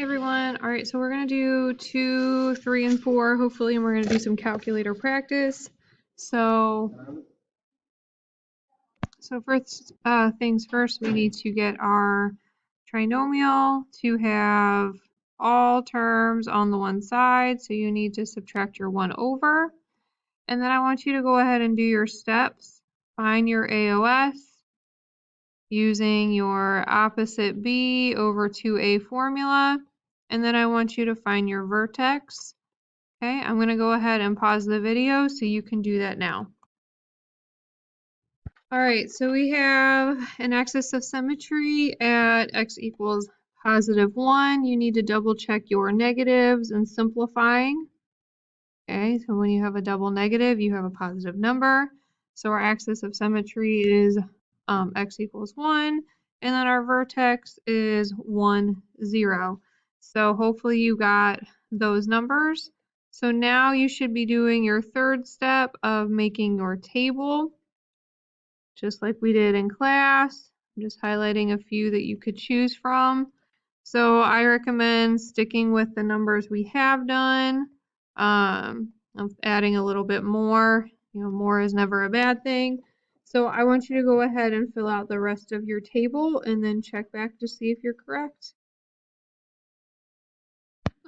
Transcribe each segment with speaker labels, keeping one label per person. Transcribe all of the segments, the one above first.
Speaker 1: Hey everyone. All right, so we're going to do 2, 3, and 4, hopefully, and we're going to do some calculator practice. So first things first, we need to get our trinomial to have all terms on the one side. So you need to subtract your 1 over. And then I want you to go ahead and do your steps. Find your AOS using your opposite B over 2A formula. And then I want you to find your vertex. Okay, I'm going to go ahead and pause the video so you can do that now. All right, so we have an axis of symmetry at x equals +1. You need to double check your negatives and simplifying. Okay, so when you have a double negative, you have a positive number. So our axis of symmetry is x equals 1, and then our vertex is 1, 0. So hopefully you got those numbers. So now you should be doing your third step of making your table, just like we did in class. I'm just highlighting a few that you could choose from. So I recommend sticking with the numbers we have done. I'm adding a little bit more. More is never a bad thing. So I want you to go ahead and fill out the rest of your table and then check back to see if you're correct.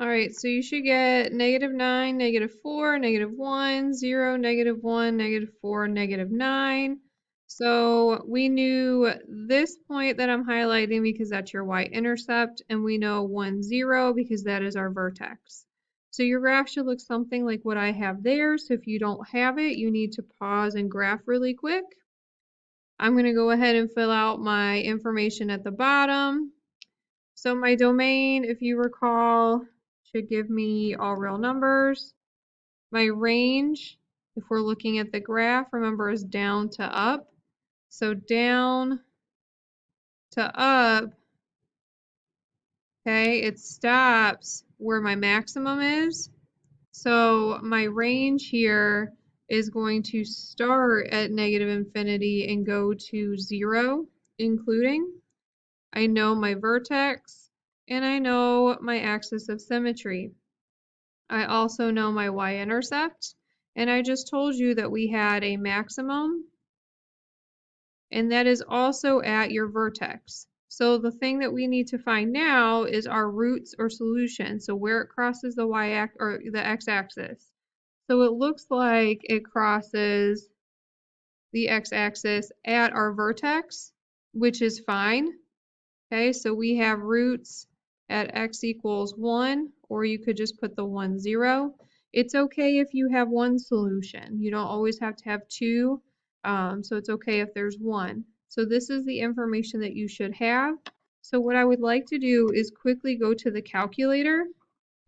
Speaker 1: All right, so you should get -9, -4, -1, 0, -1, -4, -9. So we knew this point that I'm highlighting because that's your y-intercept, and we know 1, 0 because that is our vertex. So your graph should look something like what I have there. So if you don't have it, you need to pause and graph really quick. I'm going to go ahead and fill out my information at the bottom. So my domain, if you recall, should give me all real numbers. My range, if we're looking at the graph, remember, is down to up. So down to up, okay, it stops where my maximum is. So my range here is going to start at -infinity and go to 0, including. I know my vertex, and I know my axis of symmetry. I also know my y-intercept, and I just told you that we had a maximum, and that is also at your vertex. So the thing that we need to find now is our roots or solution, so where it crosses the y-axis or the x-axis. So it looks like it crosses the x-axis at our vertex, which is fine. Okay, so we have roots at x equals 1, or you could just put the 1, 0. It's okay if you have one solution. You don't always have to have two, so it's okay if there's one. So this is the information that you should have. So what I would like to do is quickly go to the calculator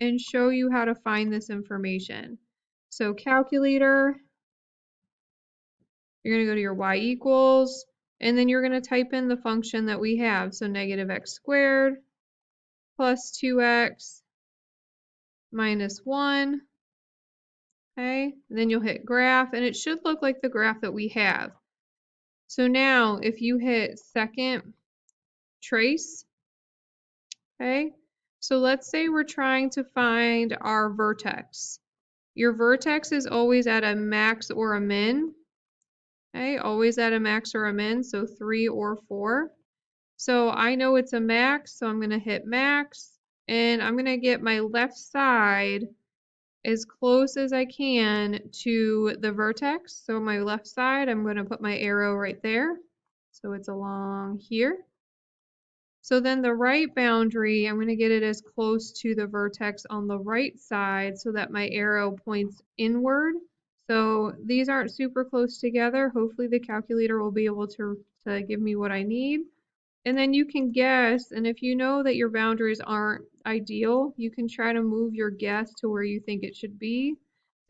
Speaker 1: and show you how to find this information. So calculator, you're going to go to your y equals, and then you're going to type in the function that we have. So -x² plus 2x minus 1. Okay, and then you'll hit graph, and it should look like the graph that we have. So now if you hit second trace, okay, so let's say we're trying to find our vertex. Your vertex is always at a max or a min. Okay, always at a max or a min, so 3 or 4. So I know it's a max, so I'm going to hit max, and I'm going to get my left side as close as I can to the vertex. So my left side, I'm going to put my arrow right there. So it's along here. So then the right boundary, I'm going to get it as close to the vertex on the right side so that my arrow points inward. So these aren't super close together. Hopefully the calculator will be able to give me what I need. And then you can guess, and if you know that your boundaries aren't ideal, you can try to move your guess to where you think it should be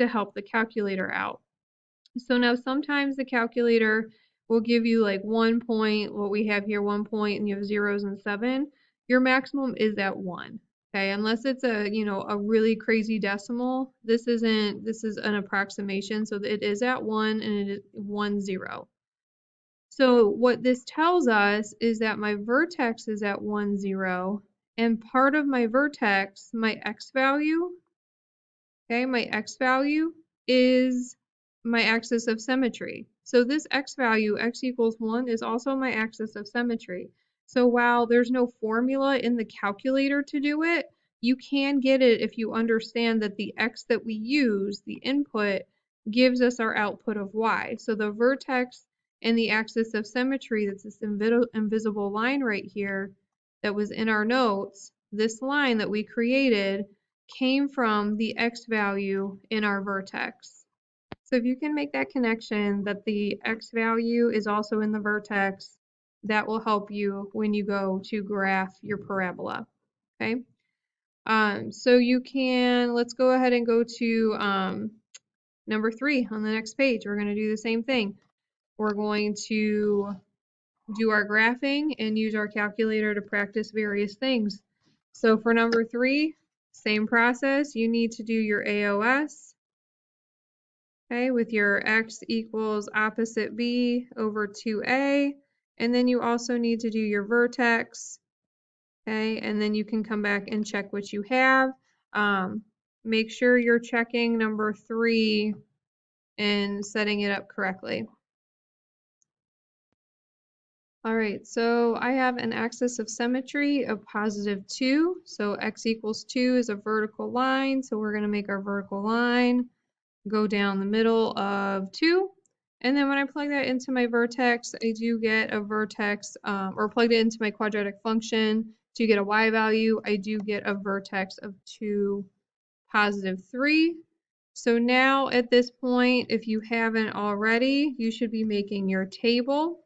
Speaker 1: to help the calculator out. So now sometimes the calculator will give you like 1 point, what we have here, 1 point, and you have 0s and 7. Your maximum is at 1. Okay, unless it's a really crazy decimal, this is an approximation, so it is at 1 and it is 1, 0. So what this tells us is that my vertex is at 1, 0, And part of my vertex, my x value, okay, my x value is my axis of symmetry. So this x value, x equals 1, is also my axis of symmetry. So while there's no formula in the calculator to do it, you can get it if you understand that the x that we use, the input, gives us our output of y. So the vertex and the axis of symmetry, that's this invisible line right here that was in our notes, this line that we created came from the x value in our vertex. So if you can make that connection that the x value is also in the vertex, that will help you when you go to graph your parabola, okay? So you can, let's go ahead and go to number 3 on the next page. We're going to do the same thing. We're going to do our graphing and use our calculator to practice various things. So for number 3, same process. You need to do your AOS, okay, with your x equals opposite b over 2a. And then you also need to do your vertex, okay, and then you can come back and check what you have. Make sure you're checking number 3 and setting it up correctly. All right, so I have an axis of symmetry of positive 2. So x equals 2 is a vertical line. So we're going to make our vertical line go down the middle of 2. And then when I plug that into my vertex, I do get a vertex, or plug it into my quadratic function to get a y value. I do get a vertex of 2, positive 3. So now at this point, if you haven't already, you should be making your table.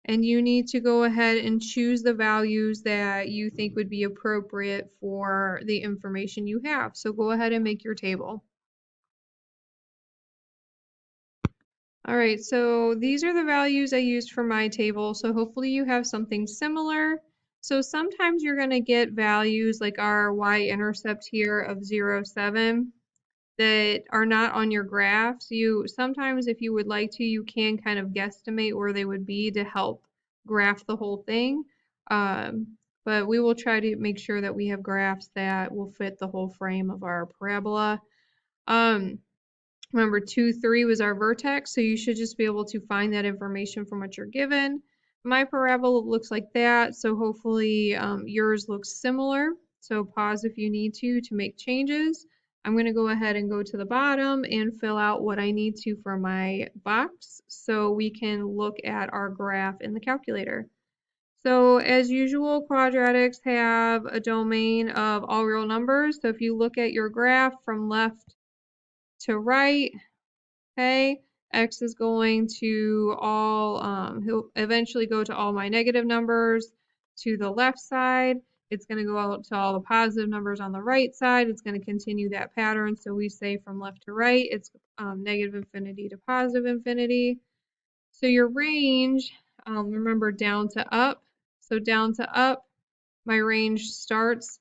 Speaker 1: And you need to go ahead and choose the values that you think would be appropriate for the information you have. So go ahead and make your table. All right, so these are the values I used for my table. So hopefully you have something similar. So sometimes you're going to get values like our y-intercept here of 0, 7 that are not on your graph. So you sometimes, if you would like to, you can kind of guesstimate where they would be to help graph the whole thing. But we will try to make sure that we have graphs that will fit the whole frame of our parabola. Remember 2, 3 was our vertex, so you should just be able to find that information from what you're given. My parabola looks like that, so hopefully yours looks similar. So pause if you need to make changes. I'm going to go ahead and go to the bottom and fill out what I need to for my box so we can look at our graph in the calculator. So as usual, quadratics have a domain of all real numbers. So if you look at your graph from left to right, okay, x is going to all, he'll eventually go to all my negative numbers. To the left side, it's going to go out to all the positive numbers on the right side. It's going to continue that pattern. So we say from left to right, it's negative infinity to positive infinity. So your range, remember down to up. So down to up, my range starts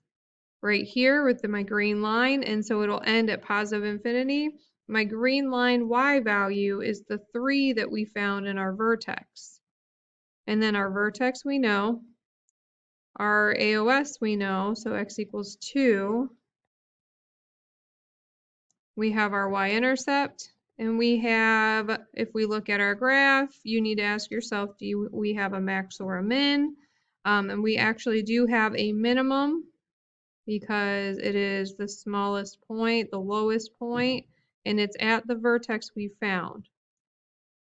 Speaker 1: right here with my green line, and so it'll end at positive infinity. My green line y value is the 3 that we found in our vertex. And then our vertex we know, our AOS we know, so x equals 2. We have our y-intercept, and we have, if we look at our graph, you need to ask yourself, do we have a max or a min? And we actually do have a minimum, because it is the smallest point, the lowest point, and it's at the vertex we found.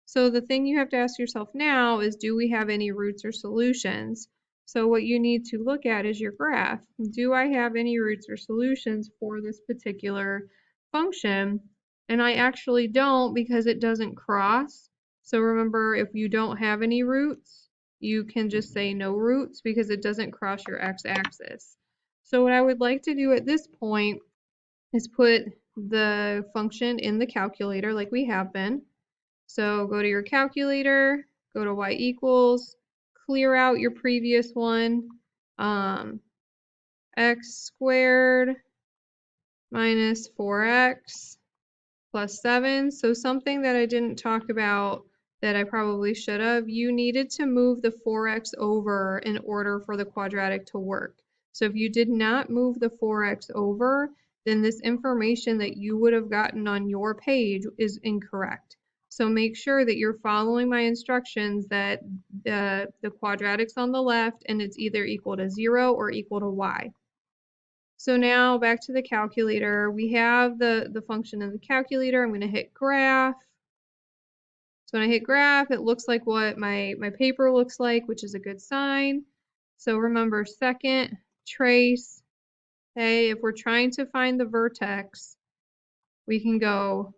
Speaker 1: So the thing you have to ask yourself now is, do we have any roots or solutions? So what you need to look at is your graph. Do I have any roots or solutions for this particular function? And I actually don't, because it doesn't cross. So remember, if you don't have any roots, you can just say no roots because it doesn't cross your x-axis. So what I would like to do at this point is put the function in the calculator like we have been. So go to your calculator, go to y equals, clear out your previous one, x squared minus 4x plus 7. So something that I didn't talk about that I probably should have. You needed to move the 4x over in order for the quadratic to work. So if you did not move the 4x over, then this information that you would have gotten on your page is incorrect. So make sure that you're following my instructions, that the quadratic's on the left and it's either equal to 0 or equal to y. So now back to the calculator. We have the function in the calculator. I'm going to hit graph. So when I hit graph, it looks like what my paper looks like, which is a good sign. So remember, second, trace. Okay, if we're trying to find the vertex, we can go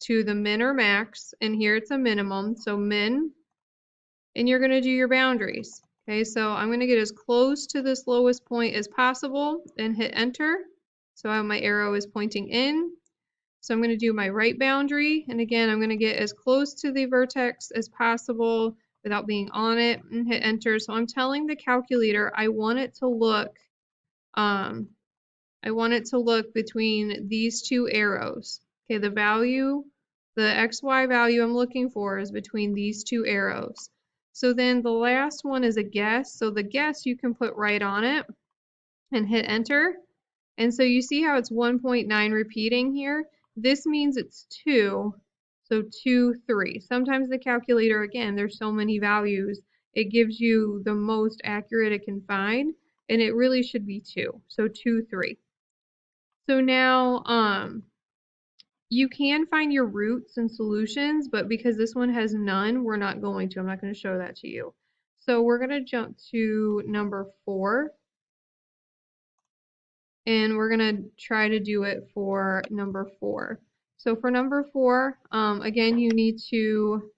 Speaker 1: to the min or max, and here it's a minimum, so min, and you're going to do your boundaries. Okay, so I'm going to get as close to this lowest point as possible and hit enter. So my arrow is pointing in. So I'm going to do my right boundary, and again, I'm going to get as close to the vertex as possible without being on it and hit enter. So I'm telling the calculator I want it to look between these two arrows. Okay, the value, the XY value I'm looking for is between these two arrows. So then the last one is a guess. So the guess you can put right on it and hit enter. And so you see how it's 1.9 repeating here? This means it's 2, so 2, 3. Sometimes the calculator, again, there's so many values, it gives you the most accurate it can find, and it really should be 2, so 2, 3. So now you can find your roots and solutions, but because this one has none, we're not going to. I'm not going to show that to you. So we're going to jump to number 4. And we're going to try to do it for number 4. So for number 4, again, you need to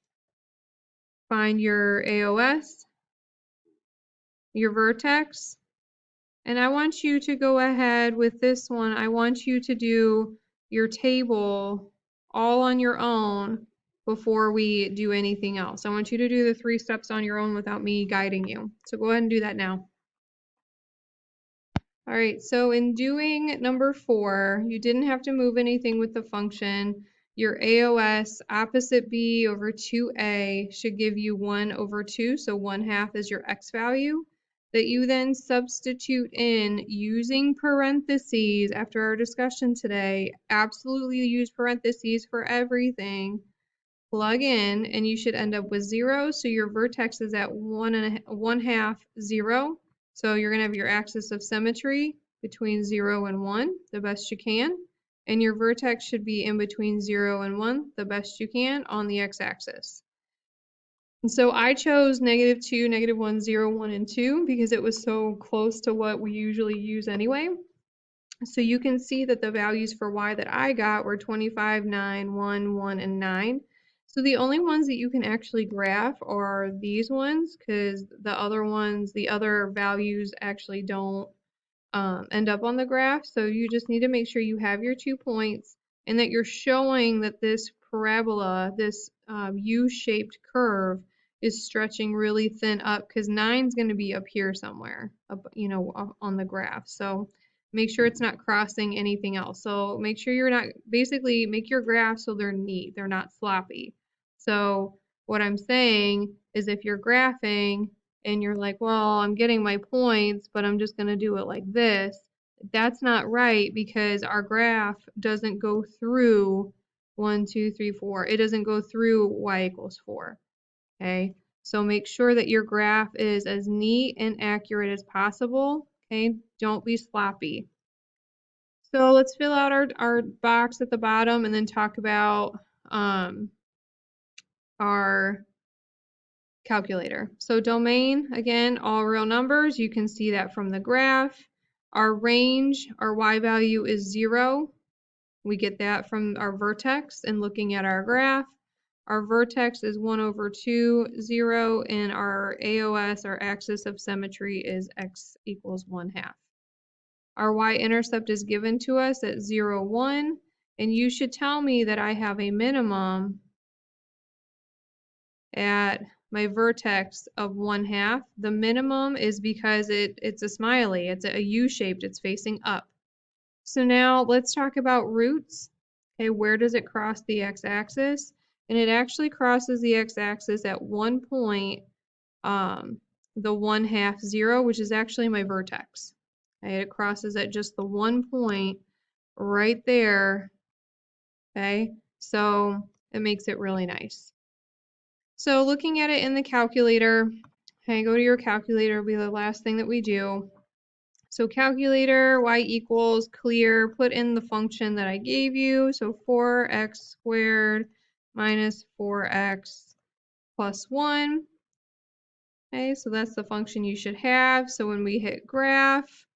Speaker 1: find your AOS, your vertex, and I want you to go ahead with this one. I want you to do your table all on your own before we do anything else. I want you to do the 3 steps on your own without me guiding you. So go ahead and do that now. All right, so in doing number 4, you didn't have to move anything with the function. Your AOS opposite b over 2a should give you 1 over 2, so 1/2 is your x value, that you then substitute in using parentheses. After our discussion today, absolutely use parentheses for everything. Plug in, and you should end up with 0, so your vertex is at 1/2, 0. So you're going to have your axis of symmetry between 0 and 1, the best you can. And your vertex should be in between 0 and 1, the best you can, on the x-axis. And so I chose -2, -1, 0, 1, and 2 because it was so close to what we usually use anyway. So you can see that the values for y that I got were 25, 9, 1, 1, and 9. So the only ones that you can actually graph are these ones, because the other ones, the other values actually don't end up on the graph. So you just need to make sure you have your 2 points and that you're showing that this parabola, this U-shaped curve, is stretching really thin up, because 9 is going to be up here somewhere, up, up on the graph. So make sure it's not crossing anything else. So make sure you're not, basically make your graphs so they're neat, they're not sloppy. So what I'm saying is, if you're graphing and you're like, well, I'm getting my points, but I'm just going to do it like this, that's not right, because our graph doesn't go through 1, 2, 3, 4. It doesn't go through y equals 4. Okay, so make sure that your graph is as neat and accurate as possible. Okay, don't be sloppy. So let's fill out our box at the bottom and then talk about our calculator. So domain, again, all real numbers. You can see that from the graph. Our range, our y value is 0. We get that from our vertex and looking at our graph. Our vertex is 1 over 2, 0, and our AOS, our axis of symmetry, is x equals 1/2. Our y-intercept is given to us at 0, 1, and you should tell me that I have a minimum at my vertex of 1/2. The minimum is because it's a smiley, it's a U-shaped, it's facing up. So now let's talk about roots. Okay, where does it cross the x-axis? and it actually crosses the x-axis at one point, the 1/2 0, which is actually my vertex. Okay, it crosses at just the one point right there. Okay, so it makes it really nice. So looking at it in the calculator, okay, go to your calculator, will be the last thing that we do. So calculator, y equals clear, put in the function that I gave you. So 4x squared minus 4x plus 1. Okay, so that's the function you should have. So when we hit graph,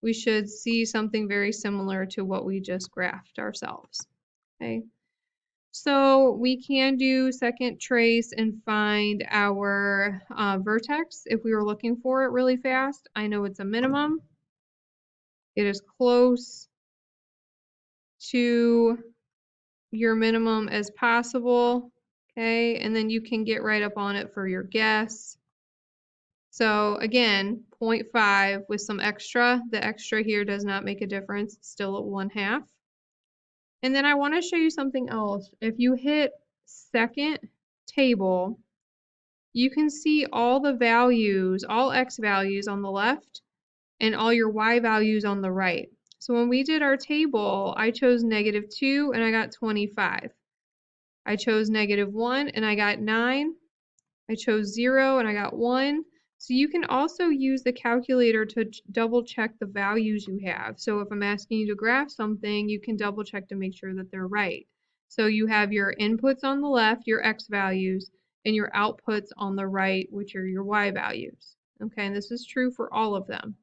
Speaker 1: we should see something very similar to what we just graphed ourselves. Okay, so we can do second trace and find our vertex if we were looking for it really fast. I know it's a minimum. It is close to your minimum as possible. Okay, and then you can get right up on it for your guess. So again, 0.5 with some extra. The extra here does not make a difference. It's still at 1/2. And then I want to show you something else. If you hit second table, you can see all the values, all x values on the left and all your y values on the right. So when we did our table, I chose -2 and I got 25. I chose -1 and I got 9. I chose 0 and I got 1. So you can also use the calculator to double check the values you have. So if I'm asking you to graph something, you can double check to make sure that they're right. So you have your inputs on the left, your x values, and your outputs on the right, which are your y values. Okay, and this is true for all of them.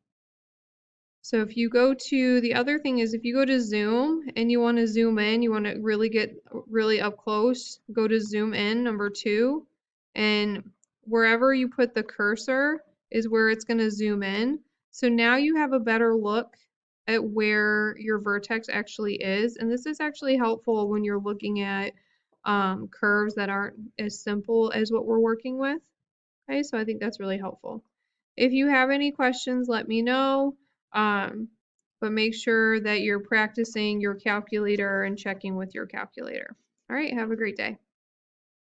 Speaker 1: So if you go to, the other thing is if you go to zoom and you want to zoom in, you want to really get really up close, go to zoom in, number 2, and wherever you put the cursor is where it's going to zoom in. So now you have a better look at where your vertex actually is, and this is actually helpful when you're looking at curves that aren't as simple as what we're working with. Okay, so I think that's really helpful. If you have any questions, let me know. But make sure that you're practicing your calculator and checking with your calculator. All right, have a great day.